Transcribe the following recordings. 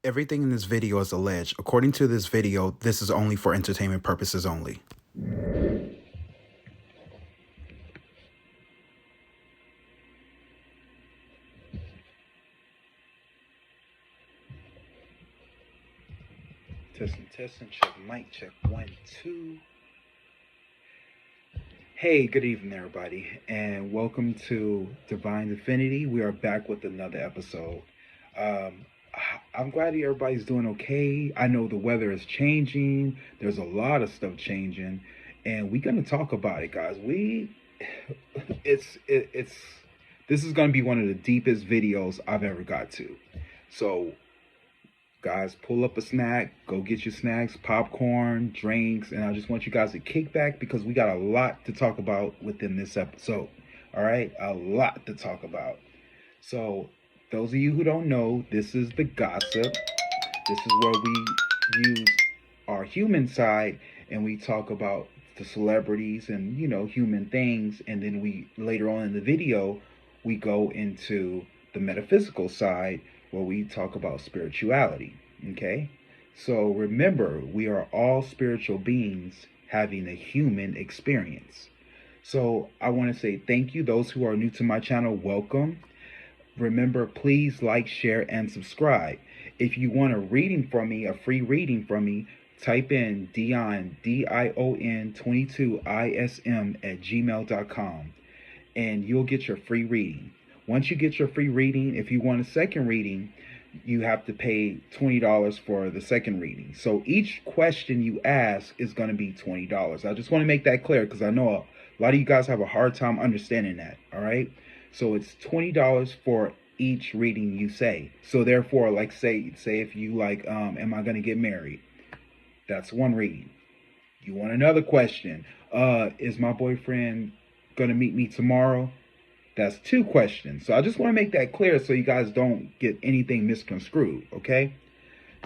Everything in this video is alleged. According to this video, this is only for entertainment purposes only. Testing, check mic, check 1, 2. Hey, good evening, everybody, and welcome to Divine Affinity. We are back with another episode. I'm glad everybody's doing okay. I know the weather is changing. There's a lot of stuff changing, and we're gonna talk about it, guys. This is gonna be one of the deepest videos I've ever got to. So, guys, pull up a snack, go get your snacks, popcorn, drinks, and I just want you guys to kick back because we got a lot to talk about within this episode. All right, a lot to talk about. So, those of you who don't know, this is the gossip. This is where we use our human side and we talk about the celebrities and, human things. And then we, later on in the video, we go into the metaphysical side where we talk about spirituality. Okay? So remember, we are all spiritual beings having a human experience. So I want to say thank you. Those who are new to my channel, welcome. Remember, please like, share, and subscribe. If you want a reading from me, a free reading from me, type in Dion, DION22ISM@gmail.com, and you'll get your free reading. Once you get your free reading, if you want a second reading, you have to pay $20 for the second reading. So each question you ask is going to be $20. I just want to make that clear because I know a lot of you guys have a hard time understanding that. All right. So it's $20 for each reading you say. So therefore, like say if you like, am I going to get married? That's one reading. You want another question? Is my boyfriend going to meet me tomorrow? That's two questions. So I just want to make that clear so you guys don't get anything misconstrued, okay?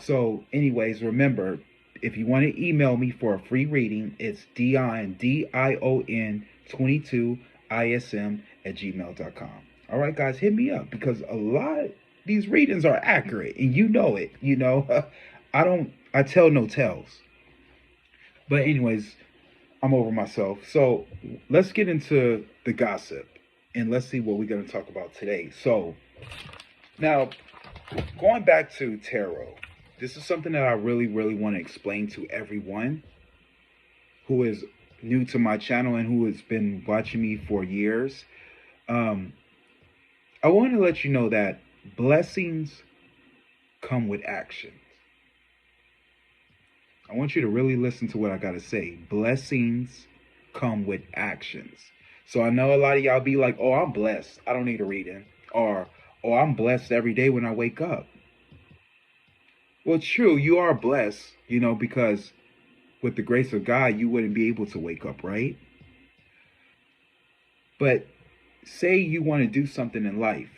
So anyways, remember, if you want to email me for a free reading, it's Dion, DION22ISM@gmail.com. All right, guys, hit me up because a lot of these readings are accurate and you know it, I tell no tales. But anyways, I'm over myself. So let's get into the gossip. And let's see what we're going to talk about today. So, now, going back to tarot, this is something that I really, really want to explain to everyone who is new to my channel and who has been watching me for years. I want to let you know that blessings come with actions. I want you to really listen to what I got to say. Blessings come with actions. So I know a lot of y'all be like, oh, I'm blessed. I don't need a reading. Or, oh, I'm blessed every day when I wake up. Well, true, you are blessed, because with the grace of God, you wouldn't be able to wake up, right? But say you want to do something in life.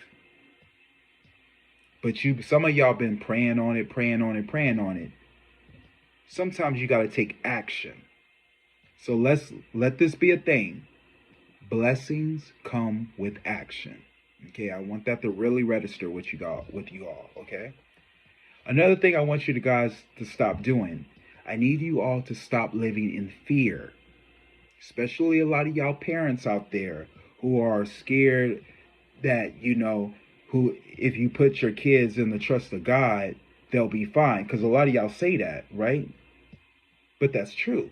But some of y'all been praying on it. Sometimes you got to take action. So let this be a thing. Blessings come with action. Okay, I want that to really register with you all. Okay. Another thing I want you guys to stop doing. I need you all to stop living in fear. Especially a lot of y'all parents out there who are scared that, who if you put your kids in the trust of God, they'll be fine. Because a lot of y'all say that, right? But that's true.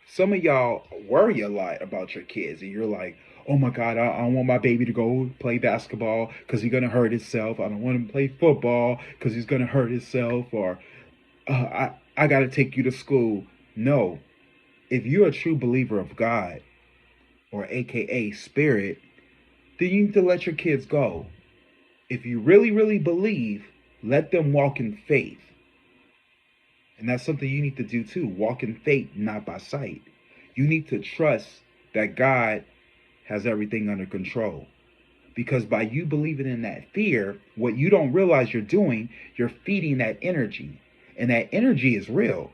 Some of y'all worry a lot about your kids and you're like, oh my God, I don't want my baby to go play basketball because he's going to hurt himself. I don't want him to play football because he's going to hurt himself. Or I got to take you to school. No, if you're a true believer of God or AKA spirit, then you need to let your kids go. If you really, really believe, let them walk in faith. And that's something you need to do too. Walk in faith, not by sight. You need to trust that God has everything under control. Because by you believing in that fear, what you don't realize you're doing, you're feeding that energy. And that energy is real.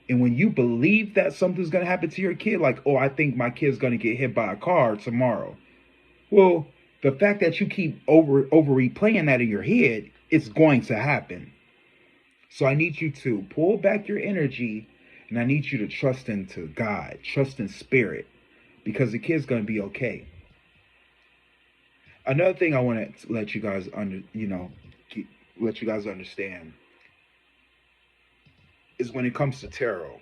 And when you believe that something's going to happen to your kid, like, oh, I think my kid's going to get hit by a car tomorrow. Well, the fact that you keep over replaying that in your head, it's going to happen. So I need you to pull back your energy, and I need you to trust into God, trust in spirit, because the kid's going to be okay. Another thing I want to let you guys let you guys understand is when it comes to tarot.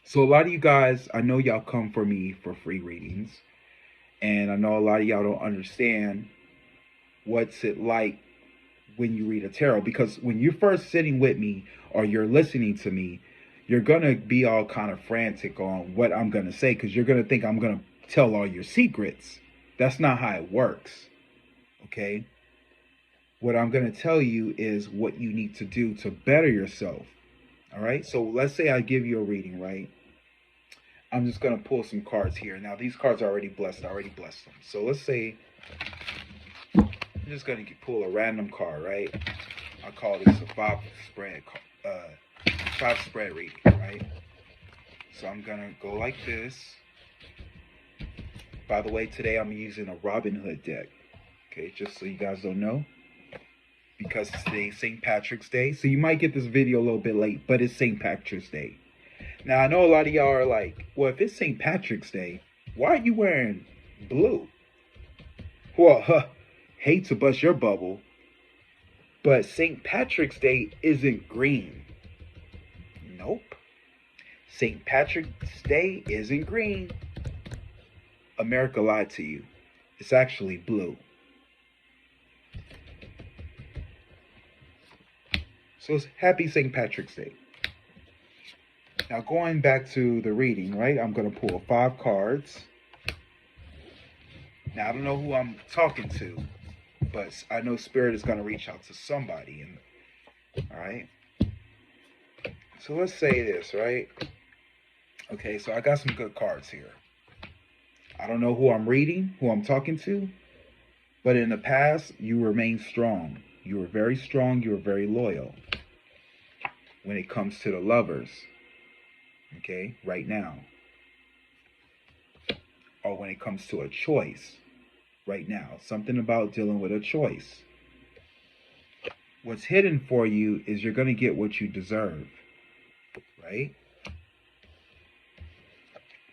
So a lot of you guys, I know y'all come for me for free readings, and I know a lot of y'all don't understand what's it like when you read a tarot, because when you're first sitting with me or you're listening to me, you're gonna be all kind of frantic on what I'm gonna say, because you're gonna think I'm gonna tell all your secrets. That's not how it works. Okay? What I'm gonna tell you is what you need to do to better yourself. All right? So let's say I give you a reading, right? I'm just gonna pull some cards here. Now these cards are already blessed. I already blessed them. So let's say I'm just gonna pull a random card, right? I call this a five spread reading, right? So I'm gonna go like this. By the way, today I'm using a Robin Hood deck. Okay, just so you guys don't know, because today's St. Patrick's Day. So you might get this video a little bit late, but it's St. Patrick's Day. Now I know a lot of y'all are like, well, if it's St. Patrick's Day, why are you wearing blue? Well, hate to bust your bubble, but St. Patrick's Day isn't green. Nope. St. Patrick's Day isn't green. America lied to you. It's actually blue. So it's happy St. Patrick's Day. Now going back to the reading, right? I'm going to pull 5 cards. Now I don't know who I'm talking to, but I know Spirit is going to reach out to somebody. All right? So let's say this, right? Okay, so I got some good cards here. I don't know who I'm reading, who I'm talking to, but in the past, you remain strong. You were very strong. You were very loyal when it comes to the lovers. Okay, right now. Or when it comes to a choice right now. Something about dealing with a choice. What's hidden for you is you're going to get what you deserve. Right?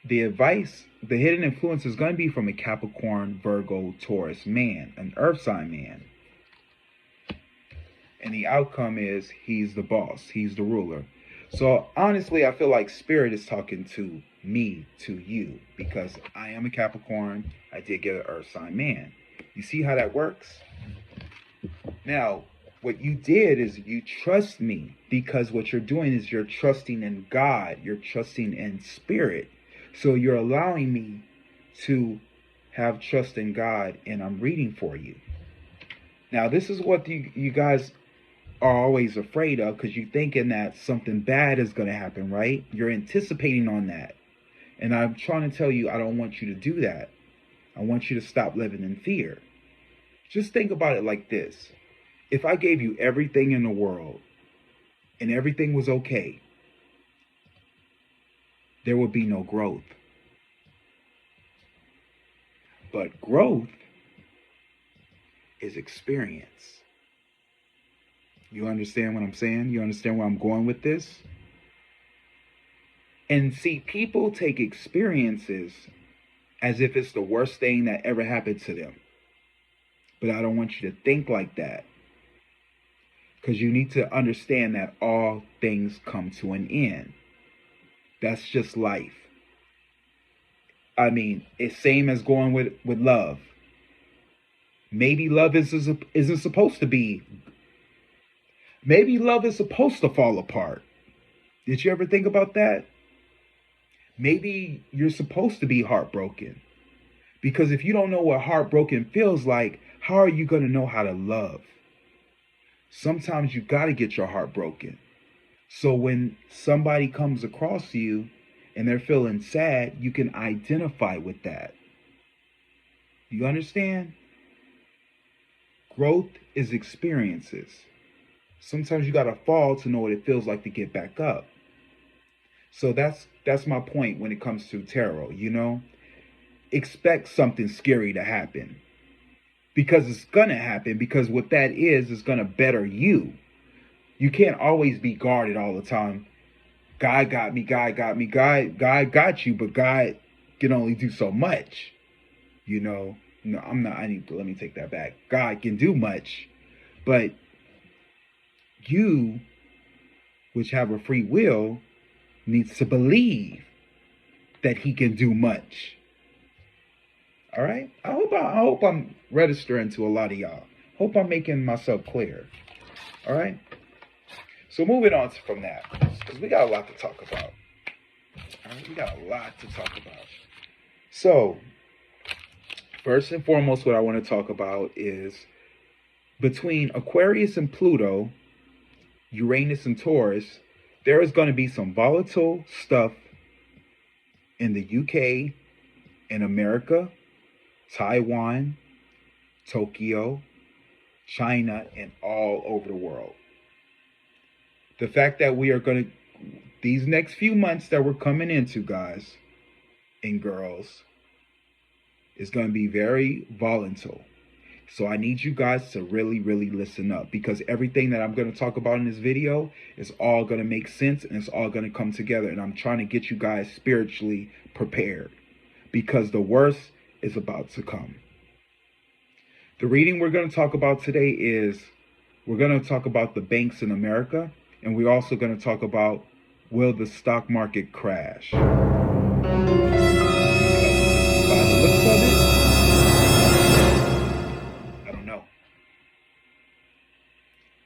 The advice, the hidden influence is going to be from a Capricorn, Virgo, Taurus man, an earth sign man. And the outcome is he's the boss. He's the ruler. So honestly, I feel like Spirit is talking to me, to you, because I am a Capricorn. I did get an earth sign man. You see how that works? Now, what you did is you trust me, because what you're doing is you're trusting in God. You're trusting in Spirit. So you're allowing me to have trust in God, and I'm reading for you. Now, this is what you guys are always afraid of, because you're thinking that something bad is going to happen, right? You're anticipating on that. And I'm trying to tell you, I don't want you to do that. I want you to stop living in fear. Just think about it like this. If I gave you everything in the world and everything was okay, there would be no growth. But growth is experience. You understand what I'm saying? You understand where I'm going with this? And see, people take experiences as if it's the worst thing that ever happened to them. But I don't want you to think like that. Because you need to understand that all things come to an end. That's just life. I mean, it's same as going with love. Maybe love isn't supposed to be. Maybe love is supposed to fall apart. Did you ever think about that? Maybe you're supposed to be heartbroken. Because if you don't know what heartbroken feels like, how are you going to know how to love? Sometimes you got to get your heart broken. So when somebody comes across you and they're feeling sad, you can identify with that. You understand? Growth is experiences. Sometimes you got to fall to know what it feels like to get back up. So that's my point when it comes to tarot, you know? Expect something scary to happen. Because it's going to happen, because what that is going to better you. You can't always be guarded all the time. God got me, God got me, God got you, but God can only do so much. You know, no, I'm not, let me take that back. God can do much, but you, which have a free will, needs to believe that he can do much. All right? I hope I'm registering to a lot of y'all. Hope I'm making myself clear. All right? So moving on from that, because we got a lot to talk about. All right? We got a lot to talk about. So, first and foremost, what I want to talk about is between Aquarius and Pluto, Uranus and Taurus, there is going to be some volatile stuff in the UK, in America, Taiwan, Tokyo, China, and all over the world. The fact that we are going to, these next few months that we're coming into, guys and girls, is going to be very volatile. So I need you guys to really, really listen up, because everything that I'm going to talk about in this video is all going to make sense and it's all going to come together. And I'm trying to get you guys spiritually prepared, because the worst is about to come. The reading we're going to talk about today is, we're going to talk about the banks in America, and we're also going to talk about, will the stock market crash? Because by the looks of it, I don't know.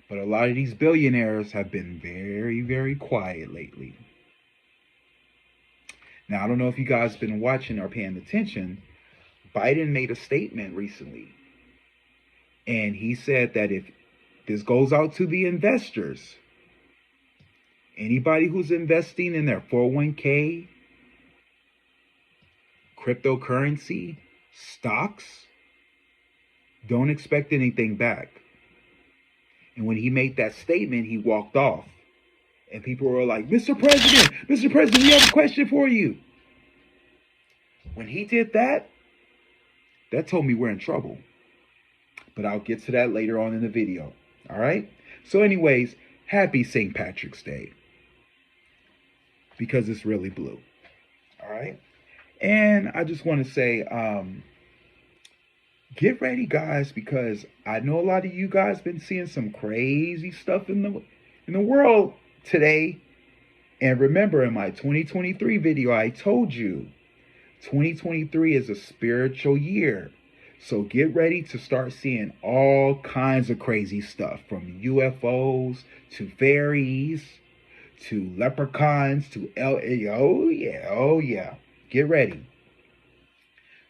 But a lot of these billionaires have been very, very quiet lately. Now, I don't know if you guys have been watching or paying attention. Biden made a statement recently. And he said that if this goes out to the investors, anybody who's investing in their 401k, cryptocurrency, stocks, don't expect anything back. And when he made that statement, he walked off. And people were like, Mr. President, we have a question for you. When he did that, that told me we're in trouble. But I'll get to that later on in the video. All right? So anyways, happy St. Patrick's Day. Because it's really blue. All right? And I just want to say, get ready, guys, because I know a lot of you guys been seeing some crazy stuff in the world today. And remember, in my 2023 video, I told you 2023 is a spiritual year. So get ready to start seeing all kinds of crazy stuff, from UFOs to fairies to leprechauns to oh yeah. Get ready.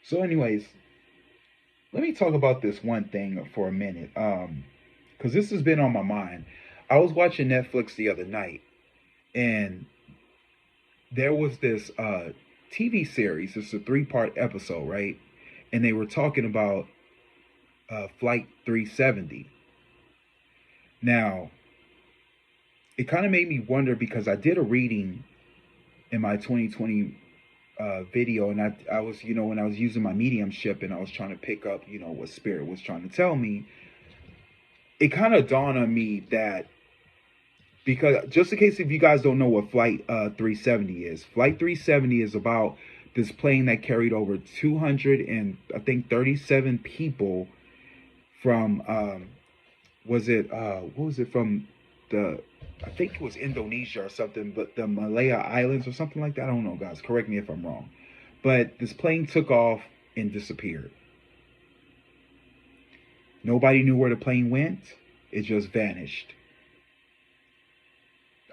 So anyways, let me talk about this one thing for a minute, because this has been on my mind. I was watching Netflix the other night, and there was this TV series. It's a 3-part episode, right? And they were talking about Flight 370. Now, it kind of made me wonder, because I did a reading in my 2020 video, and I was, when I was using my mediumship and I was trying to pick up, what spirit was trying to tell me, it kind of dawned on me that, because just in case if you guys don't know what Flight 370 is, Flight 370 is about this plane that carried over 237 people from, from I think it was Indonesia or something, but the Malaya Islands or something like that. I don't know, guys. Correct me if I'm wrong. But this plane took off and disappeared. Nobody knew where the plane went. It just vanished.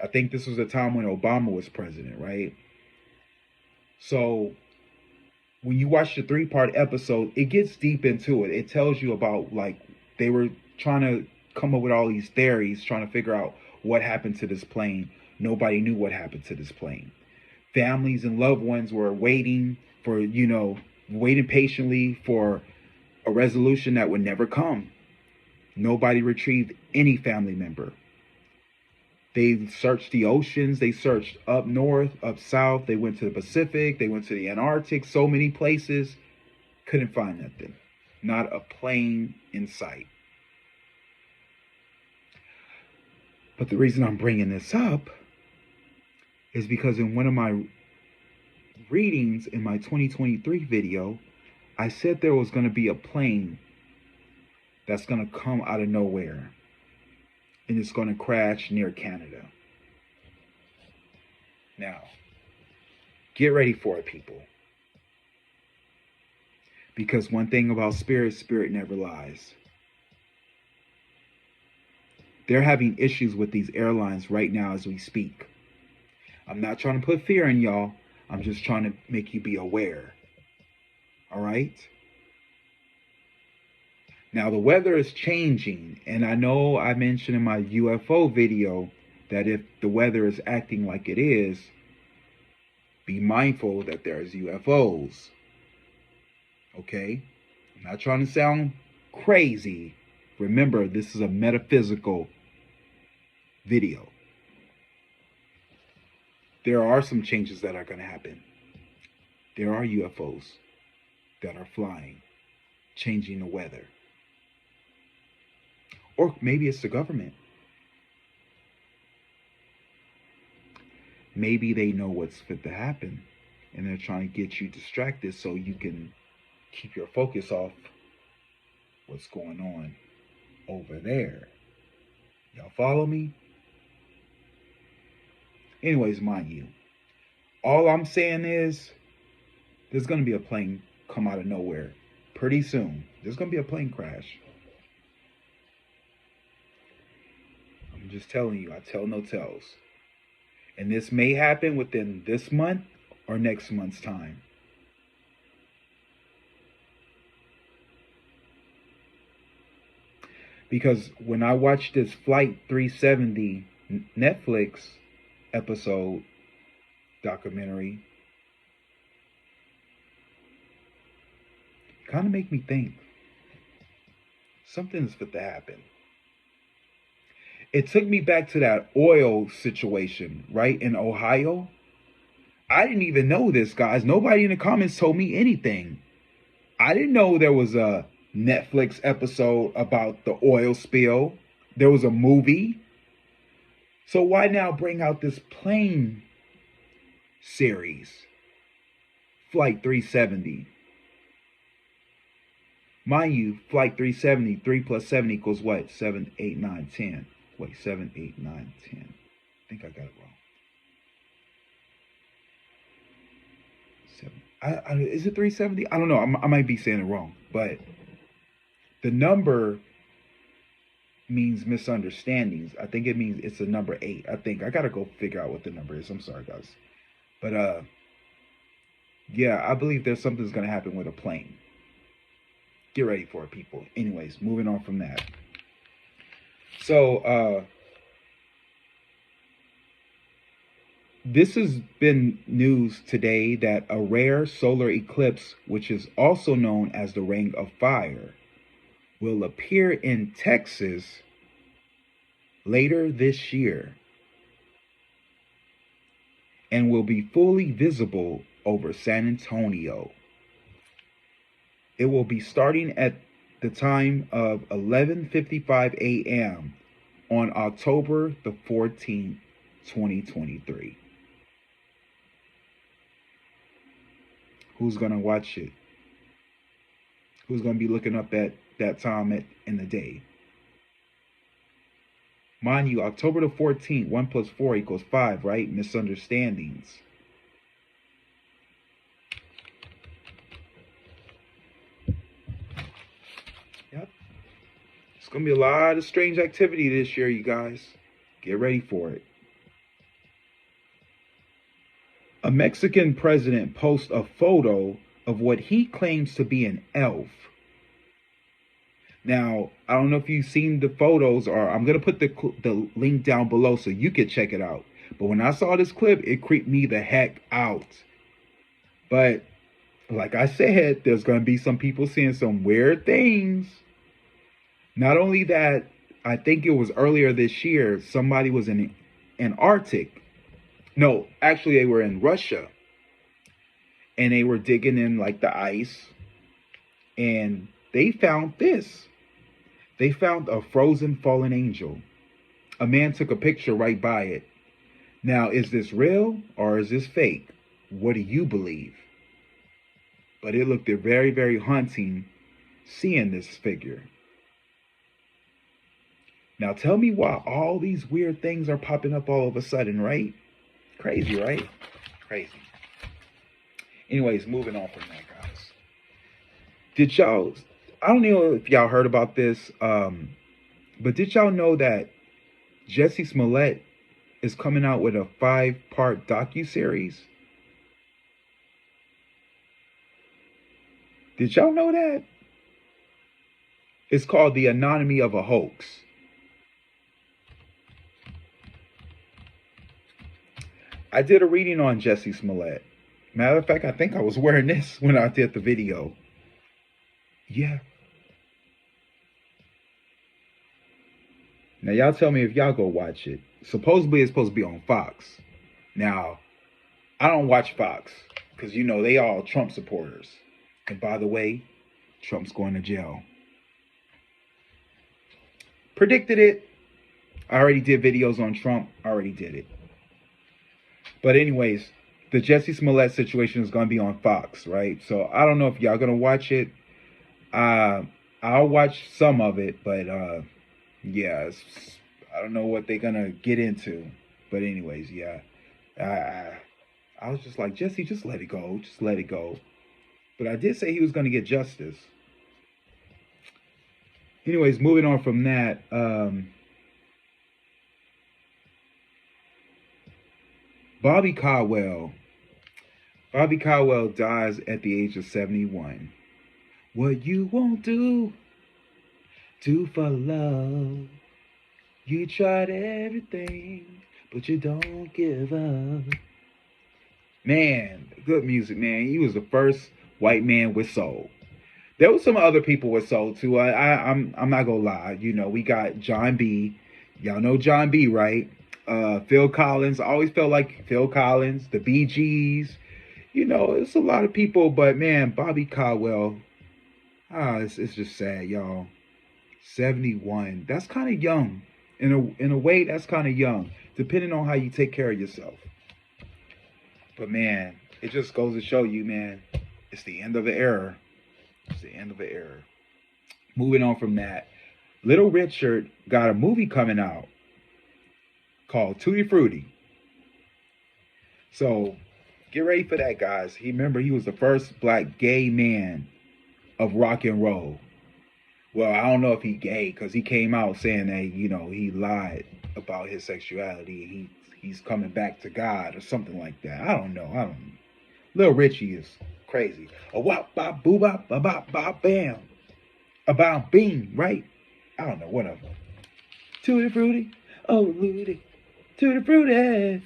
I think this was a time when Obama was president, right? So when you watch the 3-part episode, it gets deep into it. It tells you about, like, they were trying to come up with all these theories, trying to figure out what happened to this plane. Nobody knew what happened to this plane. Families and loved ones were waiting patiently for a resolution that would never come. Nobody retrieved any family member. They searched the oceans. They searched up north, up south. They went to the Pacific. They went to the Antarctic. So many places. Couldn't find nothing. Not a plane in sight. But the reason I'm bringing this up is because in one of my readings in my 2023 video, I said there was going to be a plane that's going to come out of nowhere and it's going to crash near Canada. Now, get ready for it, people. Because one thing about spirit, spirit never lies. They're having issues with these airlines right now as we speak. I'm not trying to put fear in y'all. I'm just trying to make you be aware. All right? Now, the weather is changing. And I know I mentioned in my UFO video that if the weather is acting like it is, be mindful that there's UFOs. Okay? I'm not trying to sound crazy. Remember, this is a metaphysical video. There are some changes that are going to happen. There are UFOs that are flying, changing the weather. Or maybe it's the government. Maybe they know what's fit to happen and they're trying to get you distracted so you can keep your focus off what's going on over there. Y'all follow me? Anyways, mind you, all I'm saying is there's going to be a plane come out of nowhere pretty soon. There's going to be a plane crash. I'm just telling you, I tell no tales. And this may happen within this month or next month's time. Because when I watched this Flight 370 Netflix episode documentary, kind of make me think something's fit to happen. It took me back to that oil situation, right, in Ohio. I didn't even know this, guys. Nobody in the comments told me anything. I didn't know there was a Netflix episode about the oil spill. There was a movie. So why now bring out this plane series, Flight 370? Mind you, Flight 370, 3 plus 7 equals what? 7, 8, 9, 10. Wait, 7, 8, 9, 10. I think I got it wrong. 7. Is it 370? I don't know. I might be saying it wrong. But the number means misunderstandings. I think it means it's a number 8. I think. I got to go figure out what the number is. I'm sorry, guys. But, yeah, I believe there's something's going to happen with a plane. Get ready for it, people. Anyways, moving on from that. So, this has been news today that a rare solar eclipse, which is also known as the Ring of Fire, will appear in Texas later this year and will be fully visible over San Antonio. It will be starting at the time of 11:55 a.m. on October the 14th, 2023. Who's going to watch it? Who's going to be looking up at that time in the day? Mind you, October the 14th, 1 plus 4 equals 5, right? Misunderstandings. Yep. It's going to be a lot of strange activity this year, you guys. Get ready for it. A Mexican president posts a photo of what he claims to be an elf. Now, I don't know if you've seen the photos, or I'm going to put the link down below so you can check it out. But when I saw this clip, it creeped me the heck out. But like I said, there's going to be some people seeing some weird things. Not only that, I think it was earlier this year, somebody was in Antarctic. No, actually they were in Russia. And they were digging in like the ice. And they found this. They found a frozen fallen angel. A man took a picture right by it. Now, is this real or is this fake? What do you believe? But it looked very, very haunting seeing this figure. Now, tell me why all these weird things are popping up all of a sudden, right? Crazy, right? Crazy. Anyways, moving on from that, guys. Did y'all, I don't know if y'all heard about this, but did y'all know that Jussie Smollett is coming out with a 5-part docuseries? Did y'all know that? It's called The Anatomy of a Hoax. I did a reading on Jussie Smollett. Matter of fact, I think I was wearing this when I did the video. Yeah. Now, y'all tell me if y'all go watch it. Supposedly, it's supposed to be on Fox. Now, I don't watch Fox because, you know, they all Trump supporters. And by the way, Trump's going to jail. Predicted it. I already did videos on Trump. I already did it. But anyways, the Jussie Smollett situation is going to be on Fox, right? So I don't know if y'all going to watch it. I'll watch some of it, but yeah, I don't know what they're going to get into. But anyways, yeah. I was just like, Jussie, just let it go. Just let it go. But I did say he was going to get justice. Anyways, moving on from that. Bobby Caldwell. Bobby Caldwell dies at the age of 71. What you won't do for love. You tried everything, but you don't give up. Man, good music, man. He was the first white man with soul. There was some other people with soul too. I'm not gonna lie. You know, we got John B. Y'all know John B, right? Phil Collins. I always felt like Phil Collins, the Bee Gees. You know, it's a lot of people, but man, Bobby Caldwell. It's just sad, y'all. 71. That's kind of young. In a way, that's kind of young, depending on how you take care of yourself. But man, it just goes to show you, man, it's the end of the era. It's the end of the era. Moving on from that, Little Richard got a movie coming out called Tutti Frutti. So get ready for that, guys. He was the first black gay man of rock and roll. Well, I don't know if he gay because he came out saying that, you know, he lied about his sexuality. He's coming back to God or something like that. I don't know. Little Richie is crazy. A wop bop boo bop ba bop bop bam. A bop beam, right? I don't know, whatever. Tutti Frutti, oh Ludi, Tutti Frutti.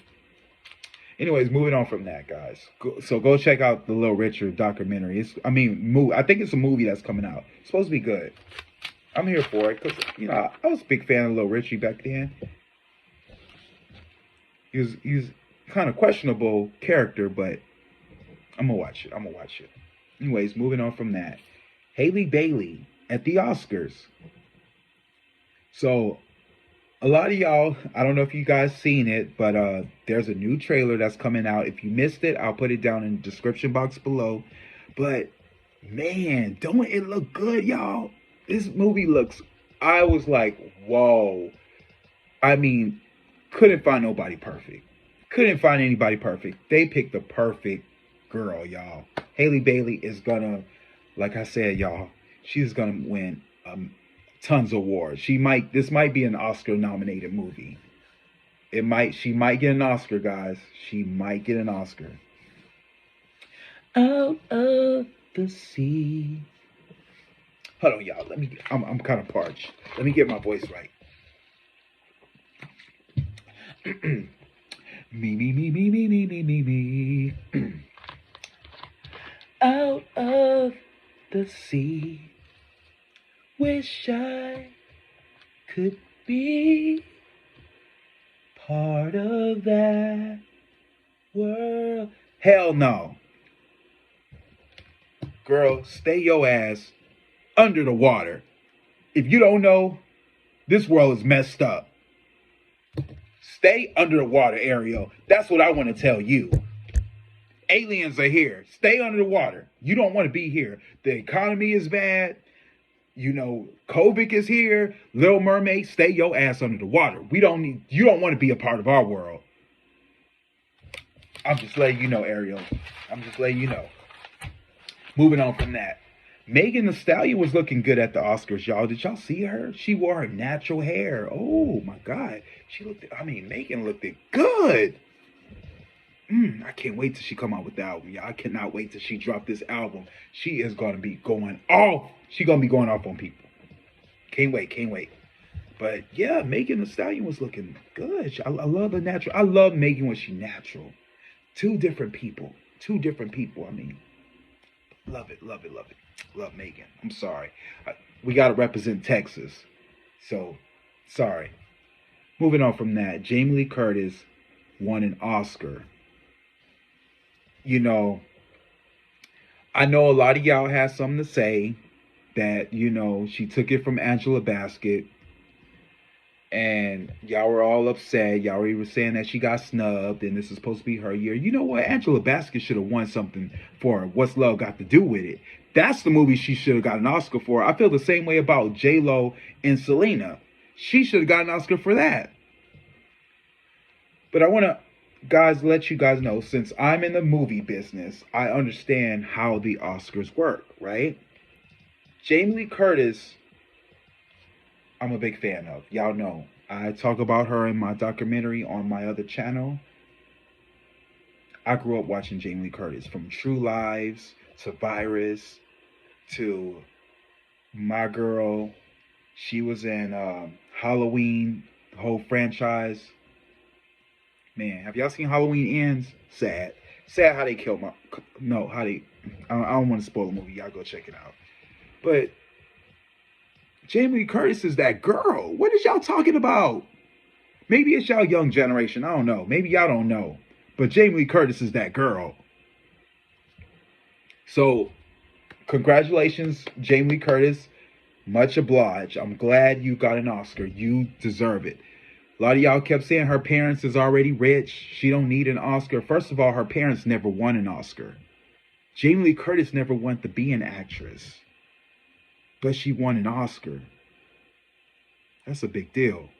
Anyways, moving on from that, guys. So go check out the Little Richard documentary. I think it's a movie that's coming out. It's supposed to be good. I'm here for it because, you know, I was a big fan of Little Richie back then. He was kind of questionable character, but I'm gonna watch it. Anyways, moving on from that. Halle Bailey at the Oscars. So a lot of y'all, I don't know if you guys seen it, but there's a new trailer that's coming out. If you missed it, I'll put it down in the description box below. But man, don't it look good, y'all? This movie I was like, whoa. I mean, couldn't find nobody perfect. Couldn't find anybody perfect. They picked the perfect girl, y'all. Halle Bailey is gonna, like I said, y'all, she's gonna win tons of awards. This might be an Oscar nominated movie. She might get an Oscar, guys. She might get an Oscar. Out of the sea. Hold on, y'all. I'm kind of parched. Let me get my voice right. Me. Out of the sea. Wish I could be part of that world. Hell no. Girl, stay your ass under the water. If you don't know, this world is messed up. Stay under the water, Ariel. That's what I want to tell you. Aliens are here. Stay under the water. You don't want to be here. The economy is bad. You know, COVID is here. Little Mermaid, stay your ass under the water. You don't want to be a part of our world. I'm just letting you know, Ariel. I'm just letting you know. Moving on from that. Megan Thee Stallion was looking good at the Oscars, y'all. Did y'all see her? She wore her natural hair. Oh my God. Megan looked good. I can't wait till she come out with the album, y'all. I cannot wait till she drop this album. She is going to be going off. She's going to be going off on people. Can't wait. But yeah, Megan Thee Stallion was looking good. I love the natural. I love Megan when she's natural. Two different people. I mean, love it. Love Megan. I'm sorry. We got to represent Texas. So, sorry. Moving on from that, Jamie Lee Curtis won an Oscar. You know, I know a lot of y'all have something to say that, you know, she took it from Angela Bassett. And y'all were all upset. Y'all were even saying that she got snubbed and this is supposed to be her year. You know what? Angela Bassett should have won something for What's Love Got to Do with It. That's the movie she should have got an Oscar for. I feel the same way about J-Lo and Selena. She should have got an Oscar for that. But I want to, guys, let you guys know, since I'm in the movie business, I understand how the Oscars work, right? Jamie Lee Curtis, I'm a big fan of. Y'all know. I talk about her in my documentary on my other channel. I grew up watching Jamie Lee Curtis, from True Lives to Virus to My Girl. She was in Halloween, the whole franchise. Man, have y'all seen Halloween Ends? Sad how they killed I don't want to spoil the movie. Y'all go check it out. But Jamie Lee Curtis is that girl. What is y'all talking about? Maybe it's y'all young generation. I don't know. Maybe y'all don't know. But Jamie Lee Curtis is that girl. So, congratulations, Jamie Lee Curtis. Much obliged. I'm glad you got an Oscar. You deserve it. A lot of y'all kept saying her parents is already rich. She don't need an Oscar. First of all, her parents never won an Oscar. Jamie Lee Curtis never wanted to be an actress. But she won an Oscar. That's a big deal.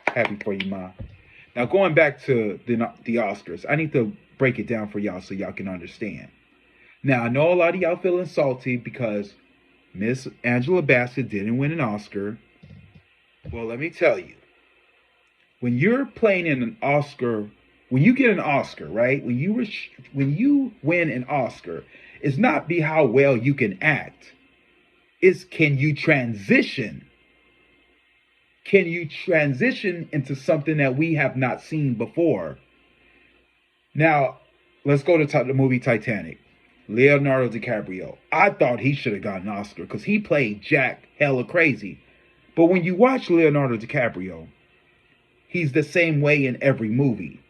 Happy for you, Ma. Now, going back to the Oscars, I need to break it down for y'all so y'all can understand. Now, I know a lot of y'all feeling salty because Miss Angela Bassett didn't win an Oscar. Well, let me tell you. When you're playing in an Oscar, when you get an Oscar, right? When you win an Oscar, it's not be how well you can act. It's can you transition? Can you transition into something that we have not seen before? Now, let's go to the movie Titanic. Leonardo DiCaprio. I thought he should have gotten an Oscar because he played Jack hella crazy. But when you watch Leonardo DiCaprio, he's the same way in every movie.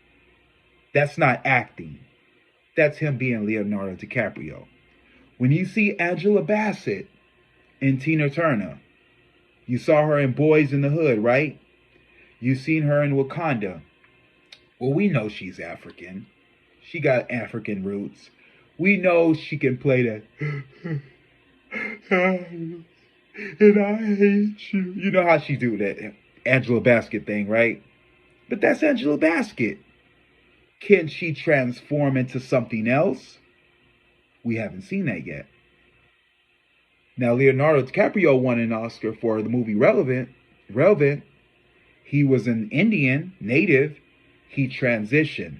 That's not acting. That's him being Leonardo DiCaprio. When you see Angela Bassett and Tina Turner, you saw her in Boys in the Hood, right? You seen her in Wakanda. Well, we know she's African. She got African roots. We know she can play that. And I hate you. You know how she do that Angela Bassett thing, right? But that's Angela Bassett. Can she transform into something else? We haven't seen that yet. Now, Leonardo DiCaprio won an Oscar for the movie Relevant. He was an Indian, native. He transitioned.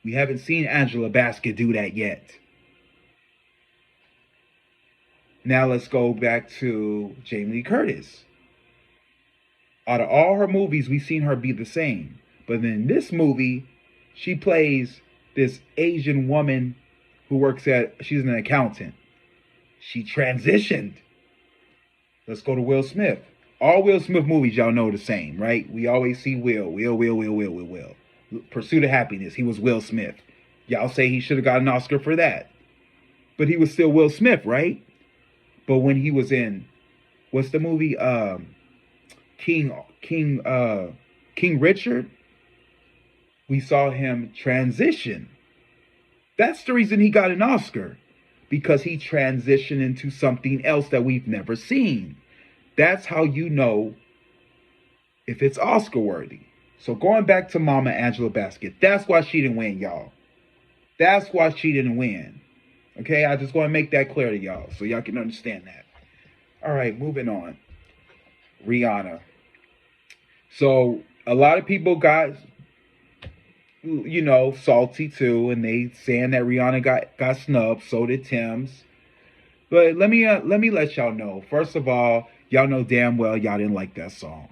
We haven't seen Angela Bassett do that yet. Now let's go back to Jamie Lee Curtis. Out of all her movies, we've seen her be the same. But in this movie, she plays this Asian woman who she's an accountant. She transitioned. Let's go to Will Smith. All Will Smith movies, y'all know the same, right? We always see Will. Pursuit of Happiness, he was Will Smith. Y'all say he should have got an Oscar for that. But he was still Will Smith, right? But when he was in, what's the movie? King King King Richard, we saw him transition. That's the reason he got an Oscar, because he transitioned into something else that we've never seen. That's how you know if it's Oscar worthy. So going back to Mama Angela Bassett, that's why she didn't win, y'all. That's why she didn't win. Okay, I just want to make that clear to y'all so y'all can understand that. All right, moving on. Rihanna. So a lot of people got, you know, salty too, and they saying that Rihanna got snubbed. So did Tim's. But let me let y'all know. First of all, y'all know damn well y'all didn't like that song.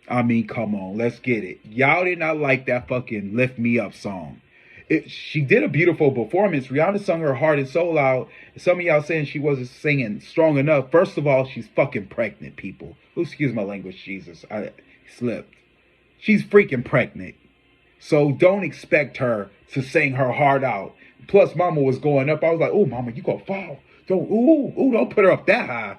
I mean, come on, let's get it. Y'all did not like that fucking "Lift Me Up" song. She did a beautiful performance. Rihanna sung her heart and soul out. Some of y'all saying she wasn't singing strong enough. First of all, she's fucking pregnant, people. Excuse my language, Jesus. I slipped. She's freaking pregnant. So don't expect her to sing her heart out. Plus, Mama was going up. I was like, oh, Mama, you gonna fall. Don't put her up that high.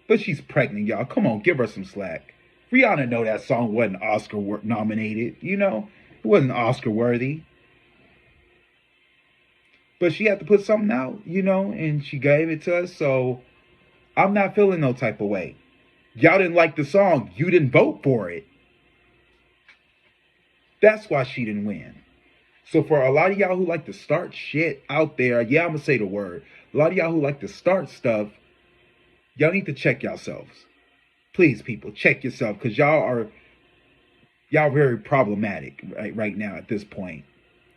But she's pregnant, y'all. Come on, give her some slack. Rihanna know that song wasn't Oscar nominated. You know, it wasn't Oscar worthy. But she had to put something out, you know, and she gave it to us. So I'm not feeling no type of way. Y'all didn't like the song. You didn't vote for it. That's why she didn't win. So for a lot of y'all who like to start shit out there, yeah, I'm going to say the word. A lot of y'all who like to start stuff, y'all need to check yourselves. Please, people, check yourself, because y'all very problematic right now at this point.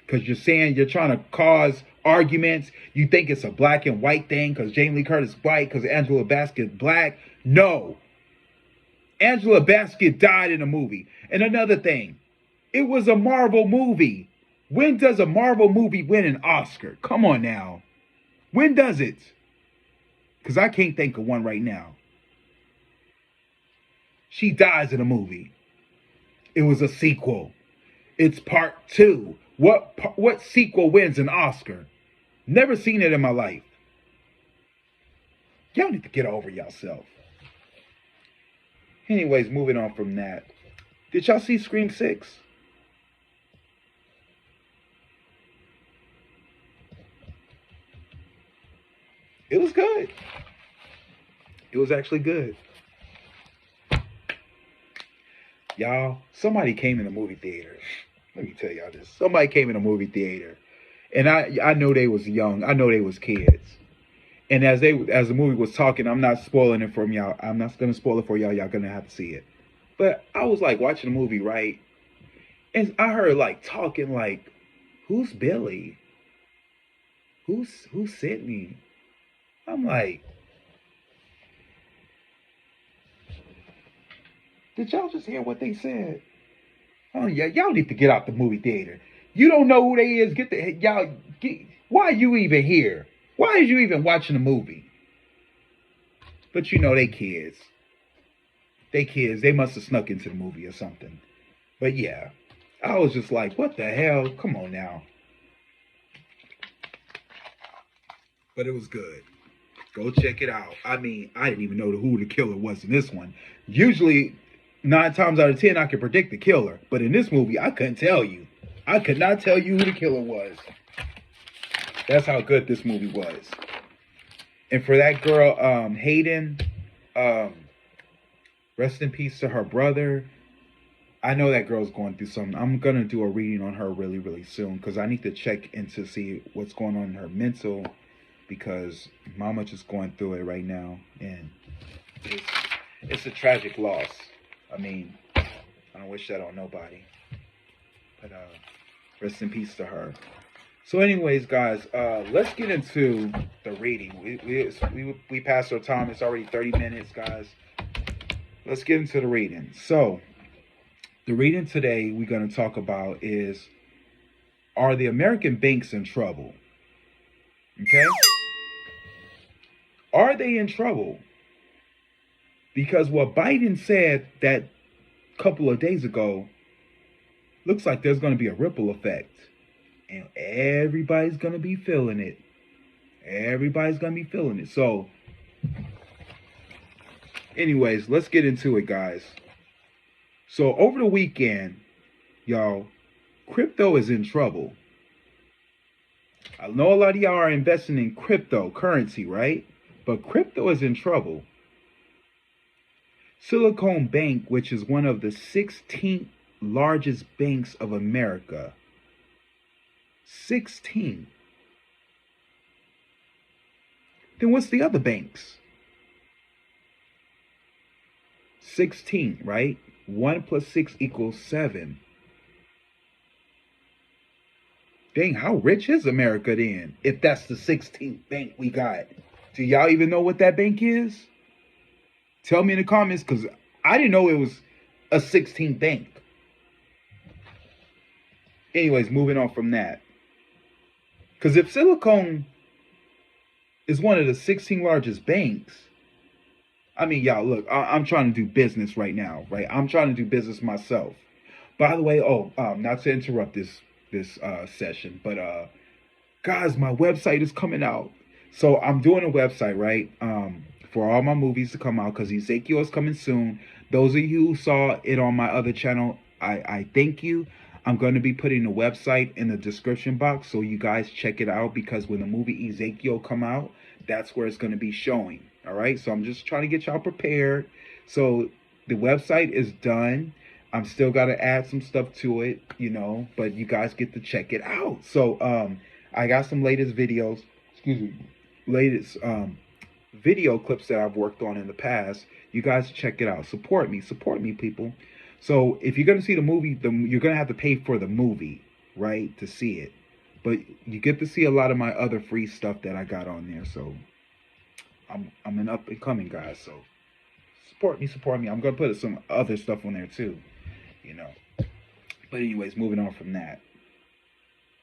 Because you're saying you're trying to cause arguments. You think it's a black and white thing because Jamie Lee Curtis is white, because Angela Bassett is black. No. Angela Bassett died in a movie. And another thing, it was a Marvel movie. When does a Marvel movie win an Oscar? Come on now. When does it? Because I can't think of one right now. She dies in a movie. It was a sequel. It's part 2. What sequel wins an Oscar? Never seen it in my life. Y'all need to get over yourself. Anyways, moving on from that. Did y'all see Scream 6? It was good. It was actually good. Y'all, somebody came in the movie theater. Let me tell y'all this. Somebody came in the movie theater. And I know they was young. I know they was kids. And as the movie was talking, I'm not spoiling it from y'all. I'm not going to spoil it for y'all. Y'all going to have to see it. But I was like watching the movie, right? And I heard like talking like, who's Billy? Who's Sydney? I'm like, did y'all just hear what they said? Oh yeah, y'all need to get out the movie theater. You don't know who they is. Why are you even here? Why are you even watching the movie? But you know they kids. They must have snuck into the movie or something. But yeah, I was just like, what the hell? Come on now. But it was good. Go check it out. I mean, I didn't even know who the killer was in this one. Usually, 9 times out of 10, I could predict the killer. But in this movie, I couldn't tell you. I could not tell you who the killer was. That's how good this movie was. And for that girl, Hayden, rest in peace to her brother. I know that girl's going through something. I'm going to do a reading on her really, really soon, because I need to check in to see what's going on in her mental, because Mama just going through it right now. And it's a tragic loss. I mean, I don't wish that on nobody. But rest in peace to her. So anyways, guys, let's get into the reading. We passed our time. It's already 30 minutes, guys. Let's get into the reading. So the reading today we're going to talk about is, are the American banks in trouble? Okay? Are they in trouble? Because what Biden said that couple of days ago looks like there's going to be a ripple effect. And everybody's going to be feeling it. Everybody's going to be feeling it. So Anyways, let's get into it, guys. So over the weekend, y'all, crypto is in trouble. I know a lot of y'all are investing in cryptocurrency, right? But crypto is in trouble. Silicon Bank, which is one of the 16th largest banks of America. 16. Then what's the other banks? 16, right? 1 plus 6 equals 7. Dang, how rich is America then? If that's the 16th bank we got. Do y'all even know what that bank is? Tell me in the comments, because I didn't know it was a 16th bank. Anyways, moving on from that. Because if Silicon is one of the 16 largest banks, I mean, y'all, look, I'm trying to do business right now, right? I'm trying to do business myself. By the way, not to interrupt this session, but guys, my website is coming out. So I'm doing a website, right? For all my movies to come out, because Ezekiel is coming soon. Those of you who saw it on my other channel, I thank you. I'm going to be putting the website in the description box so you guys check it out, because when the movie Ezekiel come out, that's where it's going to be showing. All right. So I'm just trying to get y'all prepared. So the website is done. I'm still got to add some stuff to it, but you guys get to check it out. So I got some latest videos, latest video clips that I've worked on in the past. You guys check it out. Support me, people. So if you're going to see the movie, you're going to have to pay for the movie, right, to see it. But you get to see a lot of my other free stuff that I got on there. So I'm an up and coming guy. So support me. I'm going to put some other stuff on there too, But anyways, moving on from that.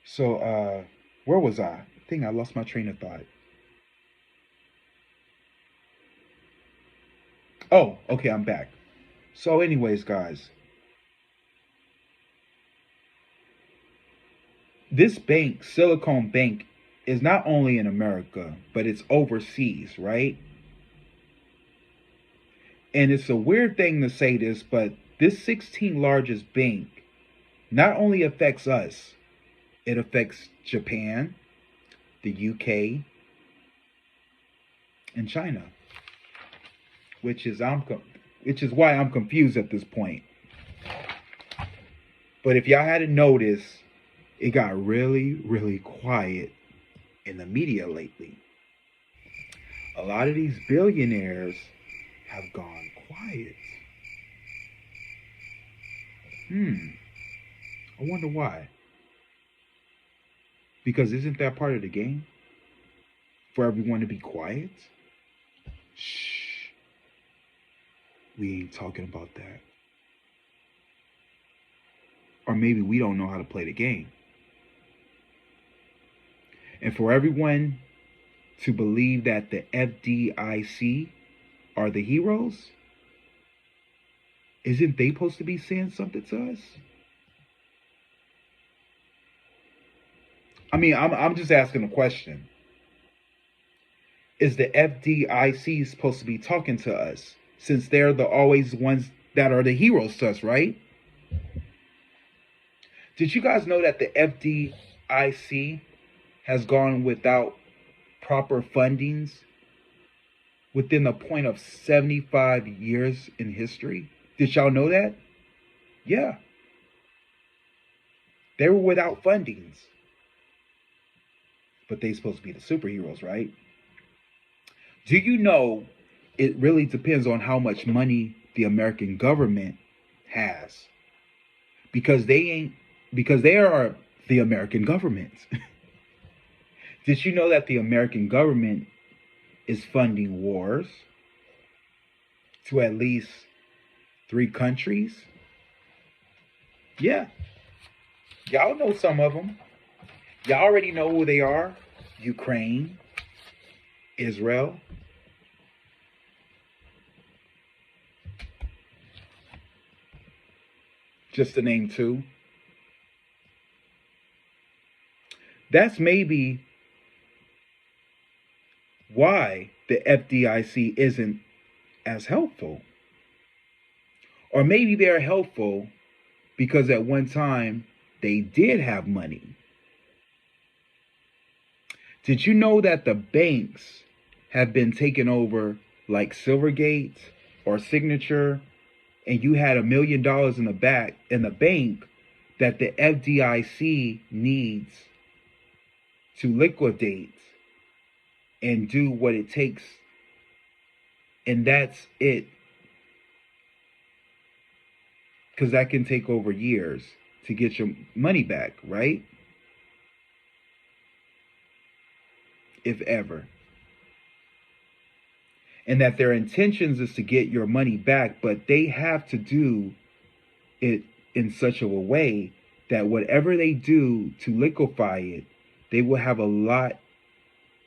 So where was I? I think I lost my train of thought. Oh, okay, I'm back. So anyways, guys, this bank, Silicon Bank, is not only in America, but it's overseas, right? And it's a weird thing to say this, but this 16th largest bank not only affects us, it affects Japan, the UK, and China, which is why I'm confused at this point. But if y'all hadn't noticed, it got really, really quiet in the media lately. A lot of these billionaires have gone quiet. I wonder why. Because isn't that part of the game? For everyone to be quiet? Shh. We ain't talking about that. Or maybe we don't know how to play the game. And for everyone to believe that the FDIC are the heroes, isn't they supposed to be saying something to us? I mean, I'm just asking a question. Is the FDIC supposed to be talking to us, since they're the always ones that are the heroes to us, right? Did you guys know that the FDIC has gone without proper fundings within the point of 75 years in history? Did y'all know that? Yeah. They were without fundings. But they supposed to be the superheroes, right? Do you know it really depends on how much money the American government has? Because they are the American government. Did you know that the American government is funding wars to at least 3 countries? Yeah. Y'all know some of them. Y'all already know who they are. Ukraine, Israel, just to name 2. That's maybe why the FDIC isn't as helpful. Or maybe they're helpful because at one time they did have money. Did you know that the banks have been taken over like Silvergate or Signature, and you had $1 million in the bank that the FDIC needs to liquidate and do what it takes, and that's it, because that can take over years to get your money back, right? If ever. And that their intentions is to get your money back, but they have to do it in such a way that whatever they do to liquefy it, they will have a lot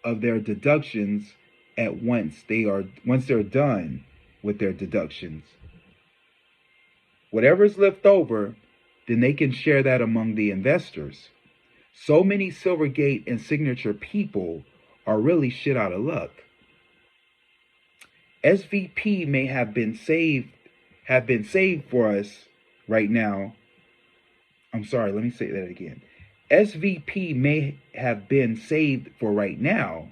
of their deductions at once they're done with their deductions. Whatever's left over, then they can share that among the investors. So many Silvergate and Signature people are really shit out of luck. SVP may have been saved for us right now. I'm sorry, let me say that again. SVP may have been saved for right now.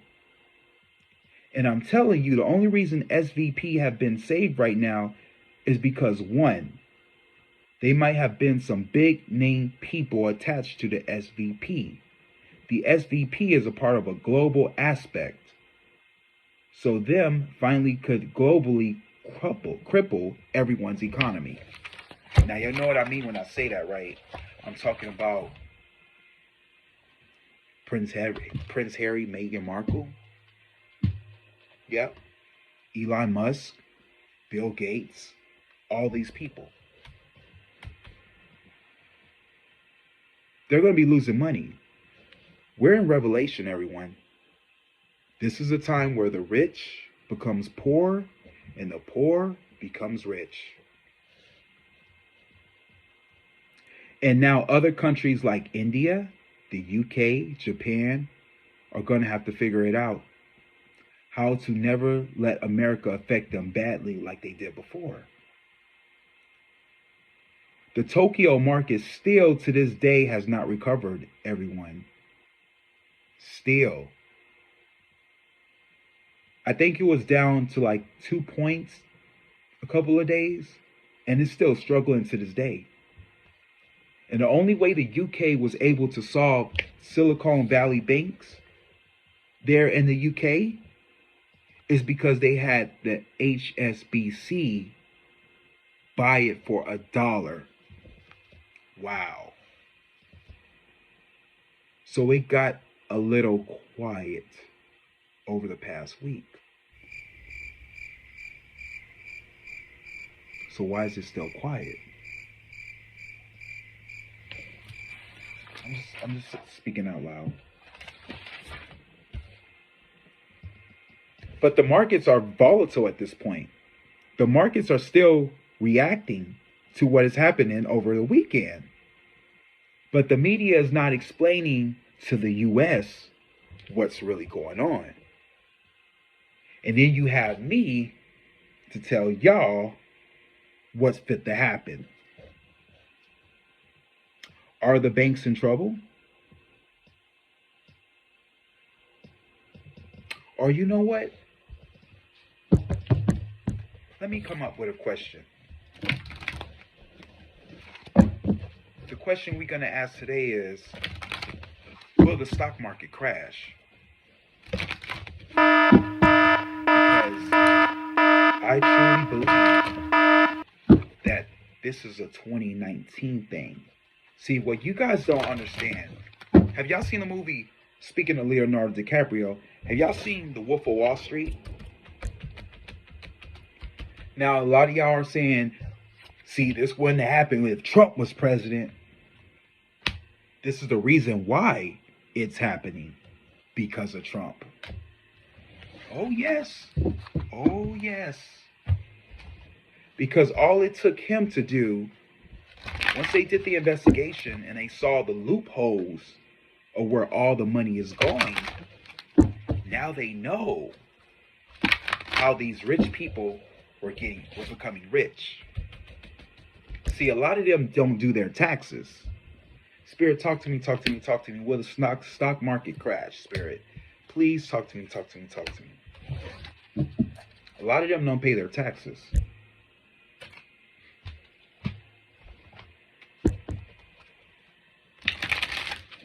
And I'm telling you, the only reason SVP have been saved right now is because, one, they might have been some big name people attached to the SVP. The SVP is a part of a global aspect. So them finally could globally cripple everyone's economy. Now, you know what I mean when I say that, right? I'm talking about Prince Harry, Meghan Markle. Yep. Elon Musk, Bill Gates, all these people. They're going to be losing money. We're in Revelation, everyone. This is a time where the rich becomes poor and the poor becomes rich. And now other countries like India, the UK, Japan are going to have to figure it out. How to never let America affect them badly like they did before. The Tokyo market still to this day has not recovered, everyone. Still. I think it was down to like 2 points a couple of days, and it's still struggling to this day. And the only way the UK was able to solve Silicon Valley banks there in the UK is because they had the HSBC buy it for $1. Wow. So it got a little quiet over the past week. So why is it still quiet? I'm just speaking out loud. But the markets are volatile at this point. The markets are still reacting to what is happening over the weekend. But the media is not explaining to the US what's really going on. And then you have me to tell y'all what's fit to happen. Are the banks in trouble? Or you know what? Let me come up with a question. The question we're going to ask today is, will the stock market crash? Because I truly believe that this is a 2019 thing. See, what you guys don't understand, have y'all seen the movie, speaking of Leonardo DiCaprio, have y'all seen The Wolf of Wall Street? Now, a lot of y'all are saying, see, this wouldn't happen if Trump was president. This is the reason why it's happening, because of Trump. Oh, yes. Oh, yes. Because all it took him to do, once they did the investigation and they saw the loopholes of where all the money is going, now they know how these rich people we're becoming rich. See, a lot of them don't do their taxes. Spirit, talk to me, talk to me, talk to me. Will the stock market crash, Spirit? Please talk to me, talk to me, talk to me. A lot of them don't pay their taxes.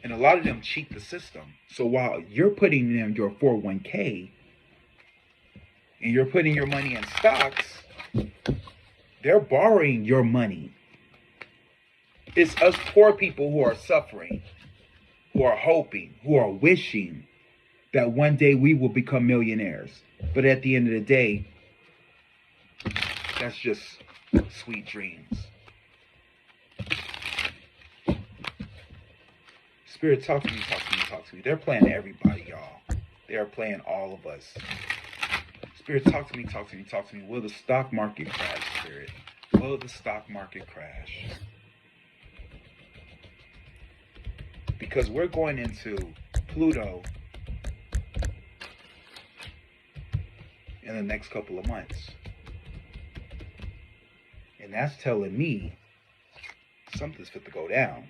And a lot of them cheat the system. So while you're putting in your 401k and you're putting your money in stocks, they're borrowing your money. It's us poor people who are suffering, who are hoping, who are wishing that one day we will become millionaires. But at the end of the day, that's just sweet dreams. Spirit, talk to me, talk to me, talk to me. They're playing everybody, y'all. They are playing all of us. Spirit, talk to me, talk to me, talk to me. Will the stock market crash, Spirit? Will the stock market crash? Because we're going into Pluto in the next couple of months. And that's telling me something's fit to go down.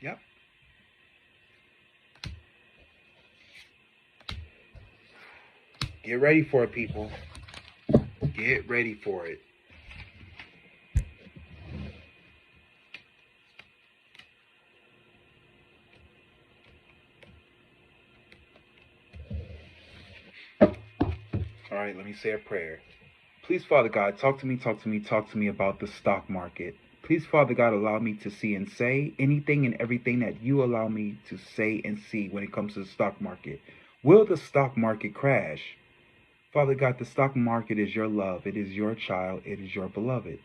Yep. Get ready for it, people. Get ready for it. All right, let me say a prayer. Please, Father God, talk to me, talk to me, talk to me about the stock market. Please, Father God, allow me to see and say anything and everything that you allow me to say and see when it comes to the stock market. Will the stock market crash? Father God, the stock market is your love. It is your child. It is your beloved.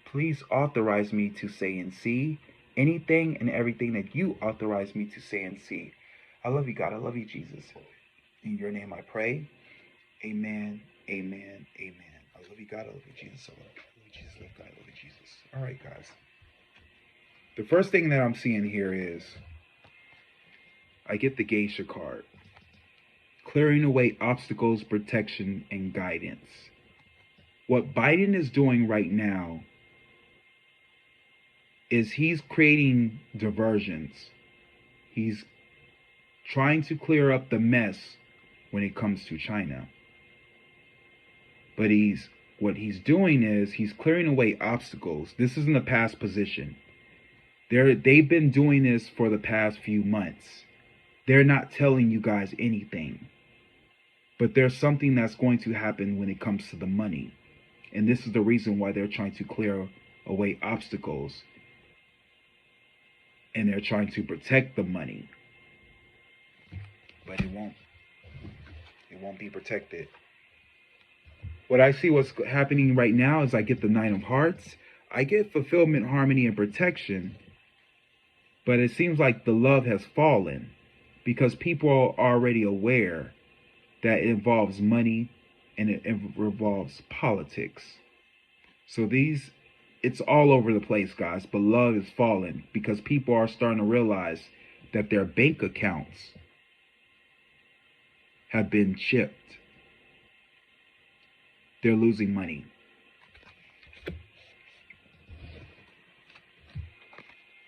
Please authorize me to say and see anything and everything that you authorize me to say and see. I love you, God. I love you, Jesus. In your name I pray. Amen. Amen. Amen. I love you, God. I love you, Jesus. I love you, Jesus. I love God. I love you, Jesus. All right, guys. The first thing that I'm seeing here is I get the Geisha card. Clearing away obstacles, protection, and guidance. What Biden is doing right now is he's creating diversions. He's trying to clear up the mess when it comes to China. But what he's doing is he's clearing away obstacles. This isn't a past position. They've been doing this for the past few months. They're not telling you guys anything. But there's something that's going to happen when it comes to the money. And this is the reason why they're trying to clear away obstacles. And they're trying to protect the money. But it won't be protected. What I see what's happening right now is I get the Nine of Hearts. I get fulfillment, harmony, and protection. But it seems like the love has fallen. Because people are already aware that it involves money and it involves politics. So it's all over the place, guys. But love is falling because people are starting to realize that their bank accounts have been chipped. They're losing money.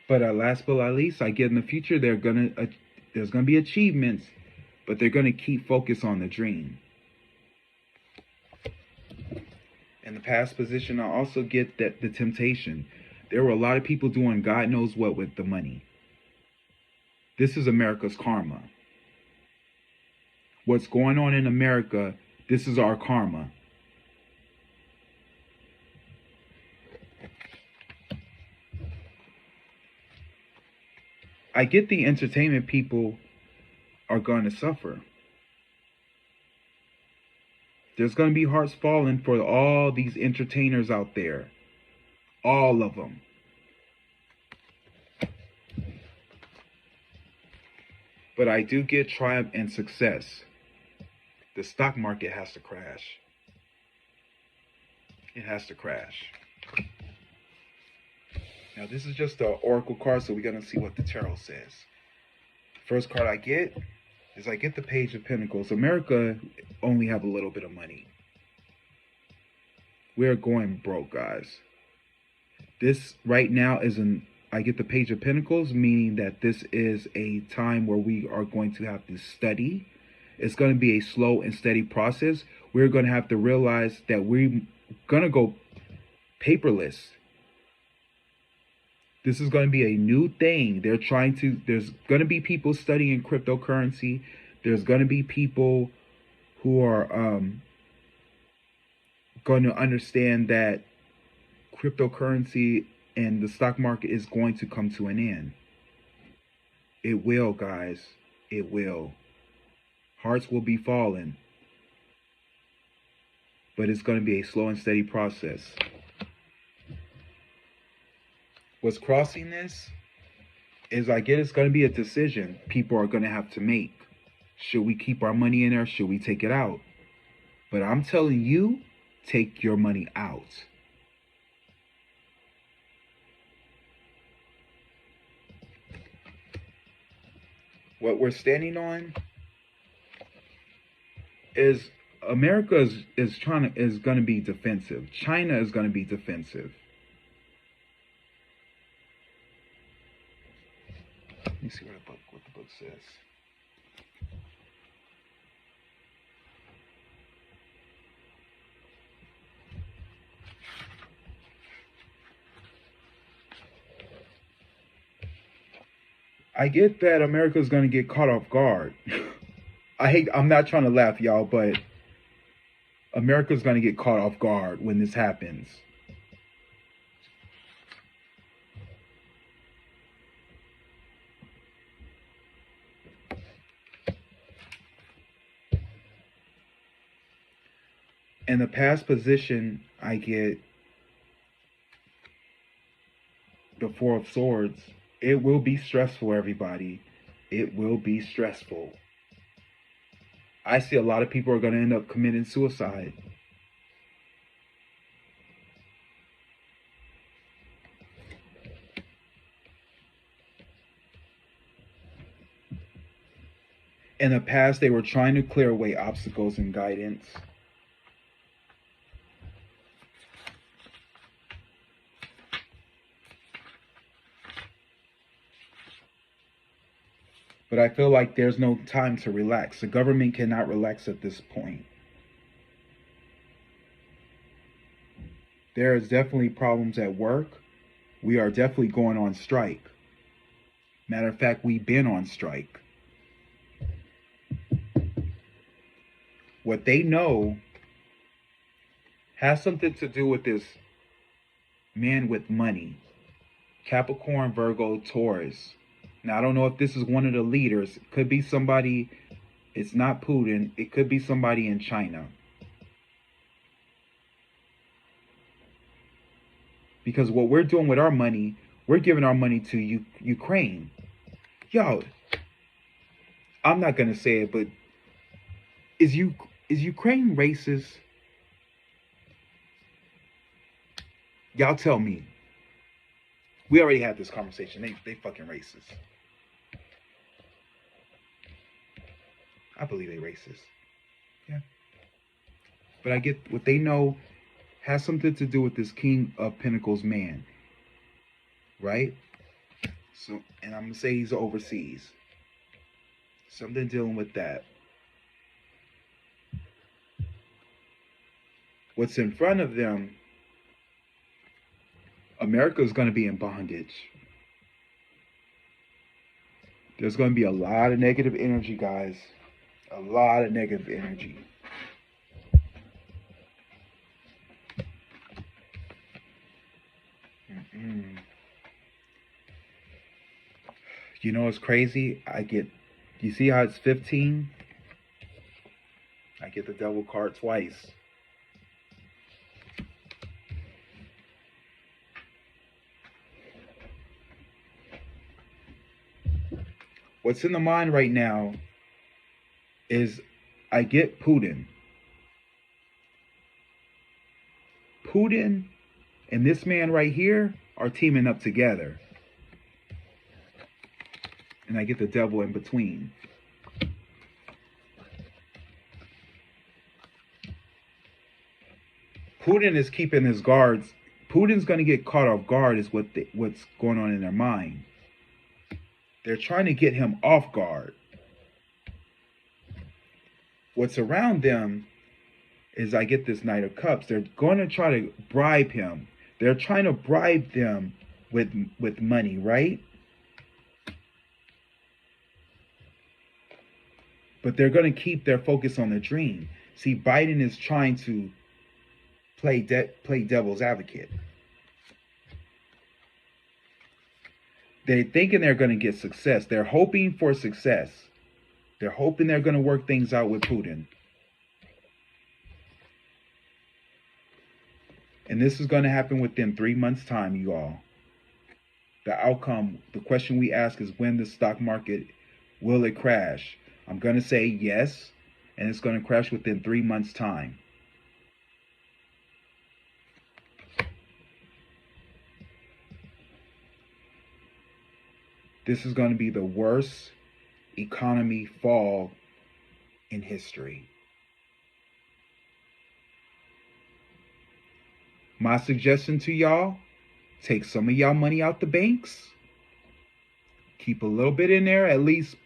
But last but not least, I get in the future there's gonna be achievements, but they're gonna keep focus on the dream. In the past position, I also get that the temptation. There were a lot of people doing God knows what with the money. This is America's karma. What's going on in America, this is our karma. I get the entertainment people are going to suffer. There's going to be hearts falling for all these entertainers out there. All of them. But I do get triumph and success. The stock market has to crash. It has to crash. Now this is just the oracle card, so we're gonna see what the tarot says. First card I get is I get the Page of Pentacles. America only have a little bit of money. We're going broke, guys. This right now is I get the Page of Pentacles, meaning that this is a time where we are going to have to study. It's going to be a slow and steady process. We're going to have to realize that we're going to go paperless. This is going to be a new thing. There's going to be people studying cryptocurrency. There's going to be people who are going to understand that cryptocurrency and the stock market is going to come to an end. It will, guys. It will. Hearts will be falling. But it's going to be a slow and steady process. What's crossing this is I get it's going to be a decision people are going to have to make. Should we keep our money in there? Should we take it out? But I'm telling you, take your money out. What we're standing on is America is going to be defensive. China is going to be defensive. Let me see what the book says. I get that America's going to get caught off guard. I'm not trying to laugh, y'all, but America's going to get caught off guard when this happens. In the past position, I get the Four of Swords. It will be stressful, everybody. It will be stressful. I see a lot of people are going to end up committing suicide. In the past, they were trying to clear away obstacles and guidance. But I feel like there's no time to relax. The government cannot relax at this point. There is definitely problems at work. We are definitely going on strike. Matter of fact, we've been on strike. What they know has something to do with this man with money. Capricorn, Virgo, Taurus. Now, I don't know if this is one of the leaders. It could be somebody, it's not Putin. It could be somebody in China. Because what we're doing with our money, we're giving our money to Ukraine. Yo, I'm not going to say it, but is Ukraine racist? Y'all tell me. We already had this conversation. They fucking racist. I believe they racist. Yeah. But I get what they know has something to do with this King of Pentacles man. Right? So, and I'm going to say he's overseas. Something dealing with that. What's in front of them, America is going to be in bondage. There's going to be a lot of negative energy, guys. A lot of negative energy. You know what's crazy? You see how it's 15? I get the devil card twice. What's in the mind right now is I get Putin. Putin and this man right here, are teaming up together. And I get the devil in between. Putin is keeping his guards. Putin's going to get caught off guard is what's going on in their mind. They're trying to get him off guard. What's around them is I get this Knight of Cups. They're going to try to bribe him. They're trying to bribe them with money, right? But they're going to keep their focus on the dream. See, Biden is trying to play devil's advocate. They're thinking they're going to get success. They're hoping for success. They're hoping they're going to work things out with Putin. And this is going to happen within 3 months' time, you all. The outcome, the question we ask is when the stock market, will it crash? I'm going to say yes, and it's going to crash within 3 months' time. This is going to be the worst economy fall in history. My suggestion to y'all, take some of y'all money out the banks. Keep a little bit in there, at least,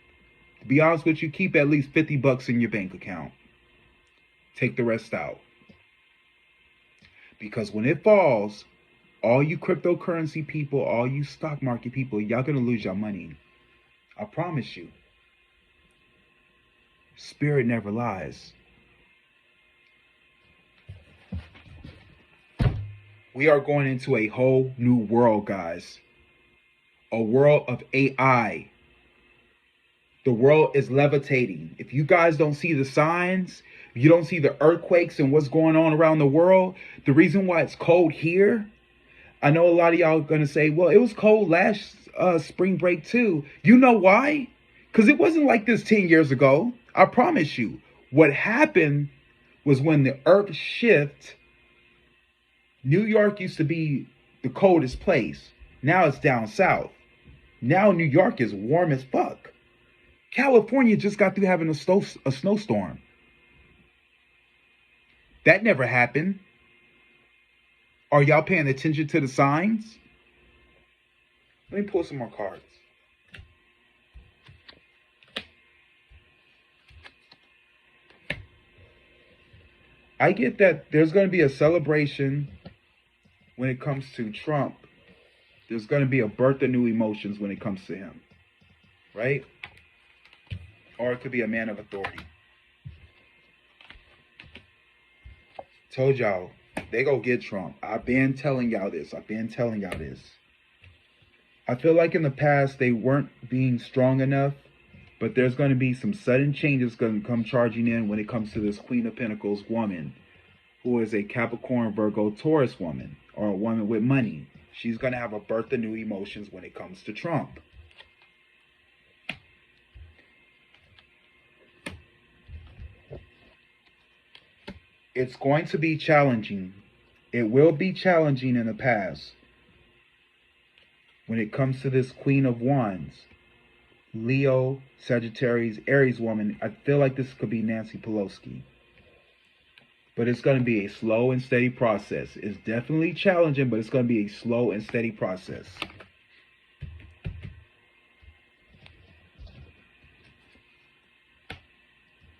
to be honest with you, keep at least $50 in your bank account. Take the rest out. Because when it falls, all you cryptocurrency people, all you stock market people, y'all gonna lose your money. I promise you. Spirit never lies. We are going into a whole new world, guys. A world of AI. The world is levitating. If you guys don't see the signs, if you don't see the earthquakes and what's going on around the world, the reason why it's cold here, I know a lot of y'all are going to say, well, it was cold last spring break too. You know why? Because it wasn't like this 10 years ago. I promise you. What happened was when the earth shifted, New York used to be the coldest place. Now it's down south. Now New York is warm as fuck. California just got through having a snowstorm. That never happened. Are y'all paying attention to the signs? Let me pull some more cards. I get that there's going to be a celebration when it comes to Trump. There's going to be a birth of new emotions when it comes to him. Right? Or it could be a man of authority. Told y'all, they go get Trump. I've been telling y'all this. I feel like in the past they weren't being strong enough, but there's going to be some sudden changes going to come charging in when it comes to this Queen of Pentacles woman, who is a Capricorn, Virgo, Taurus woman, or a woman with money. She's going to have a birth of new emotions when it comes to Trump. It's going to be challenging. It will be challenging in the past. When it comes to this Queen of Wands, Leo, Sagittarius, Aries woman, I feel like this could be Nancy Pelosi. But it's going to be a slow and steady process. It's definitely challenging, but it's going to be a slow and steady process.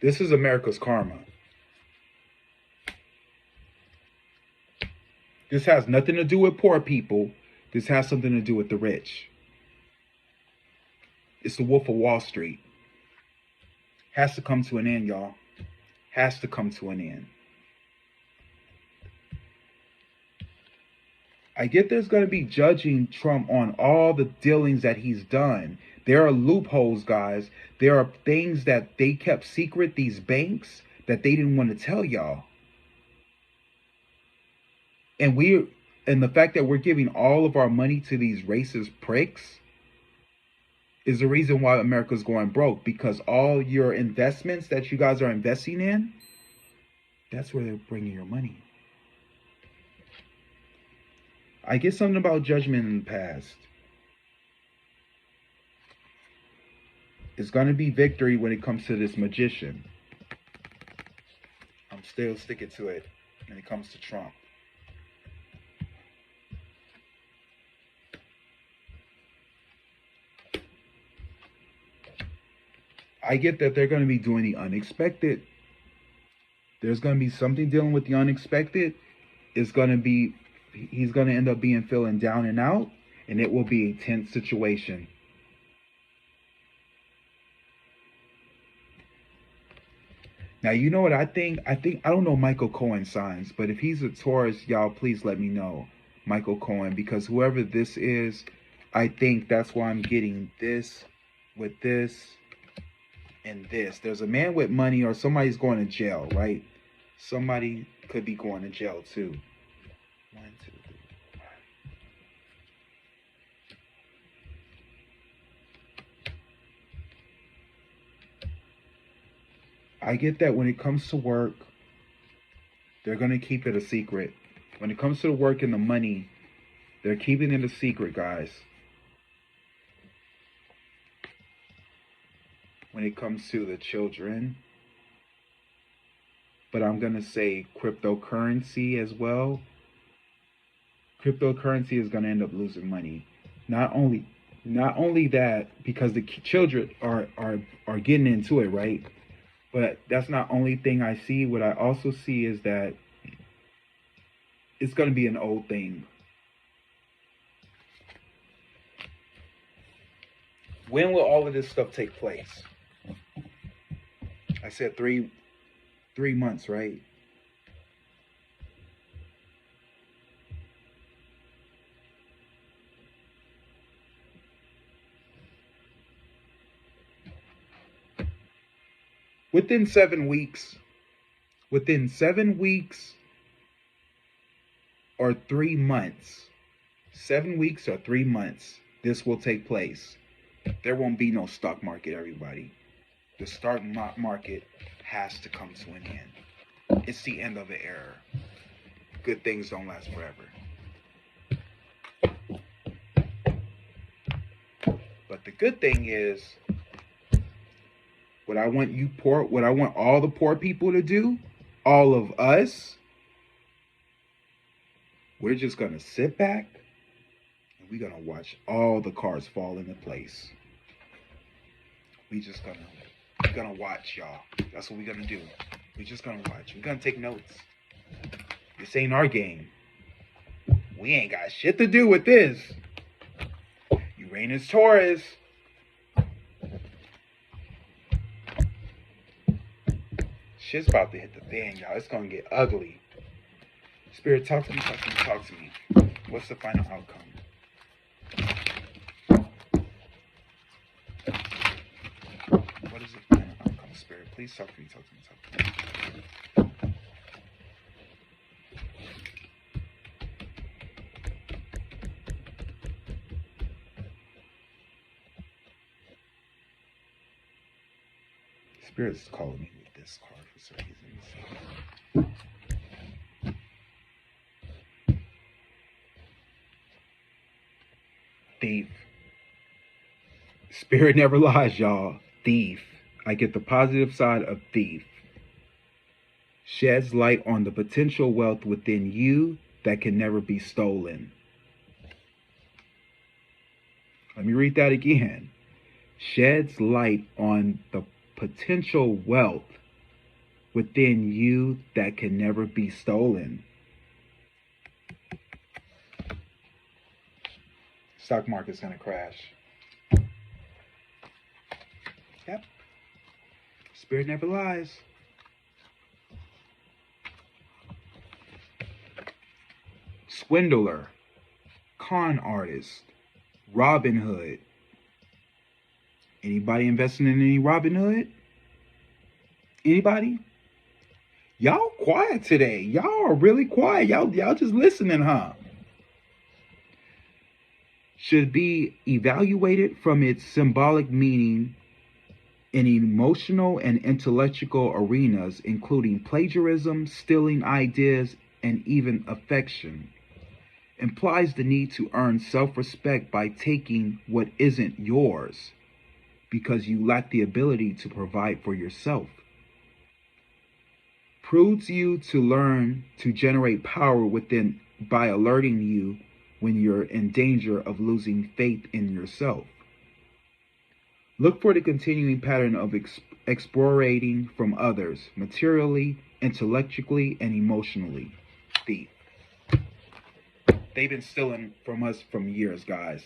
This is America's karma. This has nothing to do with poor people. This has something to do with the rich. It's the Wolf of Wall Street. Has to come to an end, y'all. Has to come to an end. I get there's going to be judging Trump on all the dealings that he's done. There are loopholes, guys. There are things that they kept secret, these banks, that they didn't want to tell y'all. And the fact that we're giving all of our money to these racist pricks is the reason why America's going broke. Because all your investments that you guys are investing in, that's where they're bringing your money. I get something about judgment in the past. It's going to be victory when it comes to this magician. I'm still sticking to it when it comes to Trump. I get that they're going to be doing the unexpected. There's going to be something dealing with the unexpected. It's going to be, he's going to end up feeling down and out, and it will be a tense situation. Now, you know what I think? I don't know Michael Cohen signs, but if he's a Taurus, y'all please let me know, Michael Cohen, because whoever this is, I think that's why I'm getting this with this and this. There's a man with money, or somebody's going to jail, right? Somebody could be going to jail too. 1, 2, 3. I get that when it comes to work, they're going to keep it a secret. When it comes to the work and the money, they're keeping it a secret, guys. When it comes to the children, but I'm going to say cryptocurrency as well. Cryptocurrency is going to end up losing money. Not only that, because the children are getting into it, right? But that's not the only thing I see. What I also see is that it's going to be an old thing. When will all of this stuff take place? I said 3 months, right? Within 7 weeks or 3 months, 7 weeks or 3 months, this will take place. There won't be no stock market, everybody. The stock market has to come to an end. It's the end of an era. Good things don't last forever. But the good thing is, what I want all the poor people to do, all of us, we're just going to sit back and we're going to watch all the cards fall into place. We're going to watch, y'all. That's what we're going to do. We're just going to watch. We're going to take notes. This ain't our game. We ain't got shit to do with this. Uranus, Taurus. Shit's about to hit the fan, y'all. It's going to get ugly. Spirit, talk to me. What's the final outcome? What is the final outcome, Spirit? Please talk to me. Spirit's calling me with this card for some reason. Thief. Spirit never lies, y'all. Thief. I get the positive side of thief. Sheds light on the potential wealth within you that can never be stolen. Let me read that again. Sheds light on the potential wealth within you that can never be stolen. Stock market's going to crash. Yep. Spirit never lies. Swindler, con artist, Robin Hood. Anybody investing in any Robin Hood? Anybody? Y'all quiet today. Y'all are really quiet. Y'all just listening, huh? Should be evaluated from its symbolic meaning in emotional and intellectual arenas, including plagiarism, stealing ideas, and even affection. implies the need to earn self-respect by taking what isn't yours because you lack the ability to provide for yourself. Proves you to learn to generate power within by alerting you when you're in danger of losing faith in yourself. Look for the continuing pattern of explorating from others, materially, intellectually, and emotionally. Thief. They've been stealing from us for years, guys.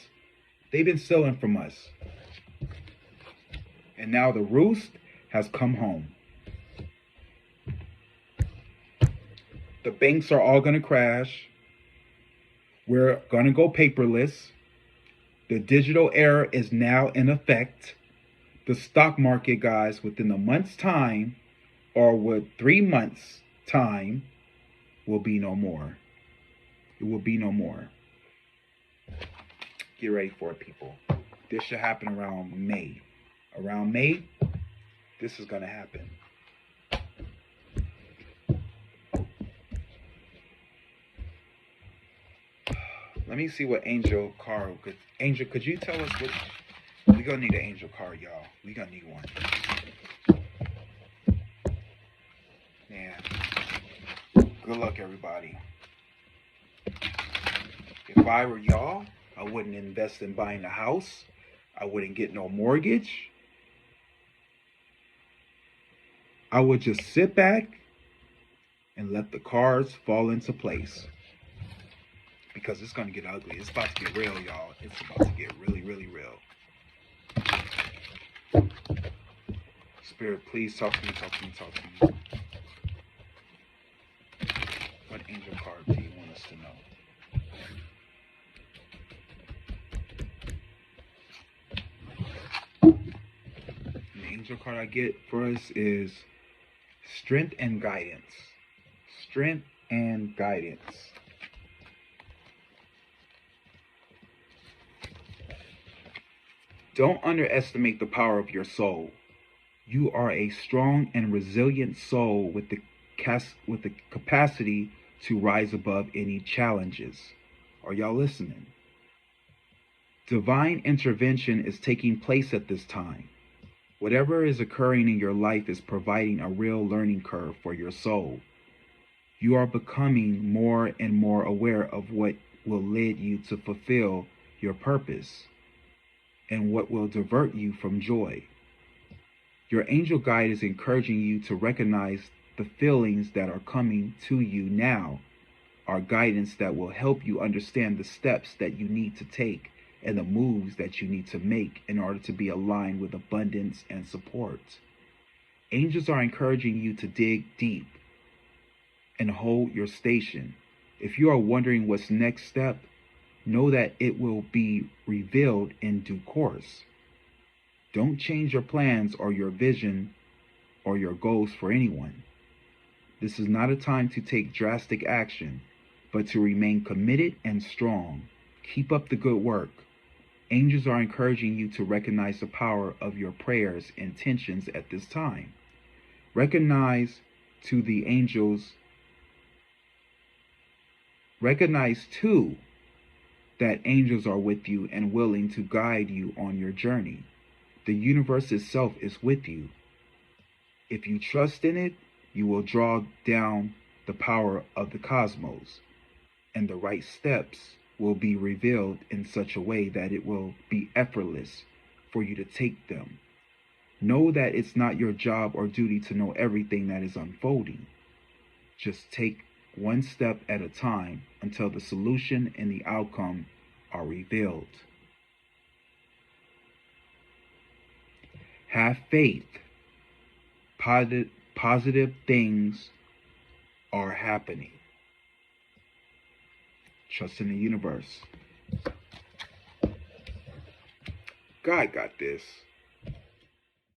They've been stealing from us. And now the roost has come home. The banks are all going to crash. We're going to go paperless. The digital era is now in effect. The stock market, guys, within a month's time or with 3 months' time will be no more. It will be no more. Get ready for it, people. This should happen around May. Around May, this is going to happen. Let me see what angel card. Angel, could you tell us what? We're going to need an angel card, y'all. We're going to need one. Man. Good luck, everybody. If I were y'all, I wouldn't invest in buying a house. I wouldn't get no mortgage. I would just sit back and let the cards fall into place. Because it's going to get ugly. It's about to get real, y'all. It's about to get really, really real. Spirit, please talk to me, talk to me, talk to me. What angel card do you want us to know? The angel card I get for us is strength and guidance. Strength and guidance. Don't underestimate the power of your soul. You are a strong and resilient soul with the capacity to rise above any challenges. Are y'all listening? Divine intervention is taking place at this time. Whatever is occurring in your life is providing a real learning curve for your soul. You are becoming more and more aware of what will lead you to fulfill your purpose and what will divert you from joy. Your angel guide is encouraging you to recognize the feelings that are coming to you now are guidance that will help you understand the steps that you need to take and the moves that you need to make in order to be aligned with abundance and support. Angels are encouraging you to dig deep and hold your station. If you are wondering what's next step, know that it will be revealed in due course. Don't change your plans or your vision or your goals for anyone. This is not a time to take drastic action, but to remain committed and strong. Keep up the good work. Angels are encouraging you to recognize the power of your prayers and intentions at this time. Recognize too that angels are with you and willing to guide you on your journey. The universe itself is with you. If you trust in it, you will draw down the power of the cosmos, and the right steps will be revealed in such a way that it will be effortless for you to take them. Know that it's not your job or duty to know everything that is unfolding. Just take one step at a time until the solution and the outcome are revealed. Have faith. Positive things are happening. Trust in the universe. God got this.